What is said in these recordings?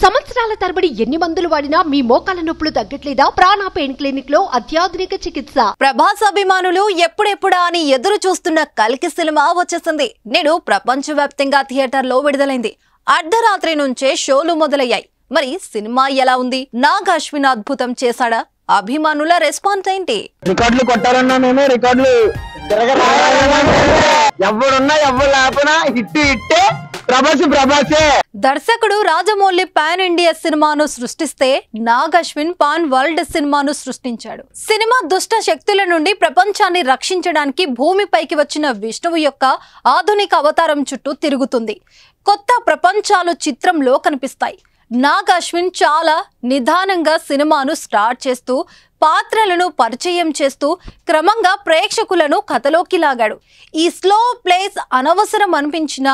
సంవత్సరాల తరబడి ఎన్ని మందులు వాడినా మీ మోకాల నొప్పులు తగ్గట్లేదా? ప్రాణ పెయిన్ క్లినిక్ లో అత్యాధునిక చికిత్స. ప్రభాస్ అభిమానులు ఎప్పుడెప్పుడా అని ఎదురు చూస్తున్న కల్కి సినిమా వచ్చేసింది. నేడు ప్రపంచవ్యాప్తంగా థియేటర్లో విడుదలైంది. అర్ధరాత్రి నుంచే షోలు మొదలయ్యాయి. మరి సినిమా ఎలా ఉంది? నాగ్ అశ్విన్ అద్భుతం చేశాడా? అభిమానుల రెస్పాన్స్ ఏంటి? రికార్డులు కొట్టాలన్నా మేమే రికార్డులు ఎవరున్నా ఎవరు లేకపోయినా హిట్టే ప్రభాసే. దర్శకుడు రాజమౌళి పాన్ ఇండియా సినిమాను సృష్టిస్తే నాగ్ అశ్విన్ పాన్ వరల్డ్ సినిమాను సృష్టించాడు. సినిమా దుష్ట శక్తుల నుండి ప్రపంచాన్ని రక్షించడానికి భూమిపైకి వచ్చిన విష్ణువు యొక్క ఆధునిక అవతారం చుట్టూ తిరుగుతుంది. కొత్త ప్రపంచాలు చిత్రంలో కనిపిస్తాయి. నాగ్ అశ్విన్ చాలా నిదానంగా సినిమాను స్టార్ట్ చేస్తూ పాత్రలను పరిచయం చేస్తూ క్రమంగా ప్రేక్షకులను కథలోకి లాగాడు. ఈ స్లో ప్లేస్ అనవసరం అనిపించిన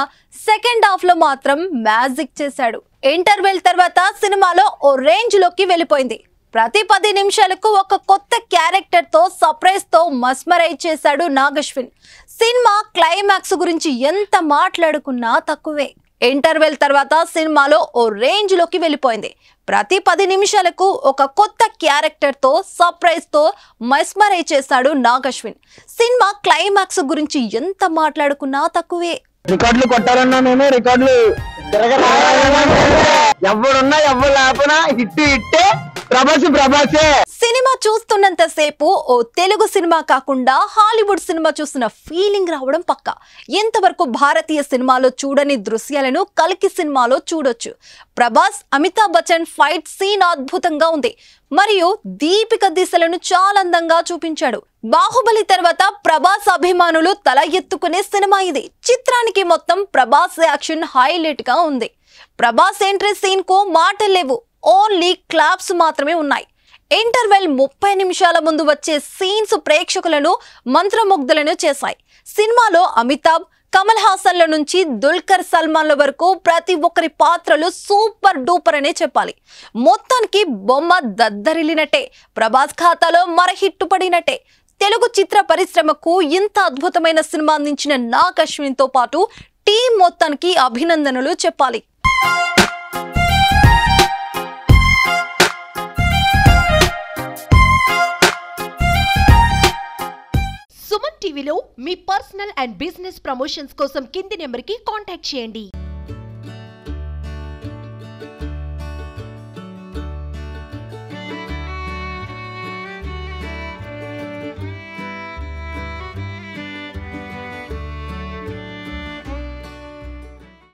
సెకండ్ హాఫ్ లో మాత్రం మ్యాజిక్ చేశాడు. ఇంటర్వెల్ తర్వాత సినిమాలో ఓ రేంజ్ లోకి వెళ్ళిపోయింది. ప్రతి 10 నిమిషాలకు ఒక కొత్త క్యారెక్టర్ తో సర్ప్రైజ్ తో మస్మరైజ్ చేశాడు నాగ్ అశ్విన్. సినిమా క్లైమాక్స్ గురించి ఎంత మాట్లాడుకున్నా తక్కువే. ఇంటర్వెల్ తర్వాత సినిమాలో ఓ రేంజ్ లోకి వెళ్ళిపోయింది. ప్రతి 10 నిమిషాలకు ఒక కొత్త క్యారెక్టర్ తో సర్ప్రైజ్ తో మస్మరైజ్ చేశాడు నాగ్ అశ్విన్. సినిమా క్లైమాక్స్ గురించి ఎంత మాట్లాడుకున్నా తక్కువే. రికార్డులు కొట్టాలన్నా మేమే రికార్డులు ఎవరున్నా ఎవరు లేకపోయినా హిట్టే ప్రభాసే. సినిమా చూస్తున్నంత సేపు ఓ తెలుగు సినిమా కాకుండా హాలీవుడ్ సినిమా చూసిన ఫీలింగ్ రావడం పక్కా. ఎంతవరకు భారతీయ సినిమాలో చూడని దృశ్యాలను కల్కి సినిమాలో చూడొచ్చు. ప్రభాస్ అమితాబ్ బచ్చన్ ఫైట్ సీన్ అద్భుతంగా ఉంది. మరియు దీపిక దిశలను చాలా అందంగా చూపించాడు. బాహుబలి తర్వాత ప్రభాస్ అభిమానులు తల ఎత్తుకునే సినిమా ఇది. చిత్రానికి మొత్తం ప్రభాస్ యాక్షన్ హైలైట్ గా ఉంది. ప్రభాస్ ఎంట్రీ సీన్ కు మాటలు లేవు, ఓన్లీ క్లాప్స్ మాత్రమే ఉన్నాయి. ఇంటర్వెల్ 30 నిమిషాల ముందు వచ్చే సీన్స్ ప్రేక్షకులను మంత్రముగ్ధులను చేశాయి. సినిమాలో అమితాబ్, కమల్ హాసన్ల నుంచి దుల్కర్ సల్మాన్ల వరకు ప్రతి ఒక్కరి పాత్రలు సూపర్ డూపర్ అనే చెప్పాలి. మొత్తానికి బొమ్మ దద్దరిల్లినట్టే. ప్రభాస్ ఖాతాలో మర హిట్టు పడినట్టే. తెలుగు చిత్ర పరిశ్రమకు ఇంత అద్భుతమైన సినిమా అందించిన నాగ్ అశ్విన్ తో పాటు టీం మొత్తానికి అభినందనలు చెప్పాలి. సుమన్ టీవీలో మీ పర్సనల్ అండ్ బిజినెస్ ప్రమోషన్స్ కోసం కింది నెంబర్కి కాంటాక్ట్ చేయండి.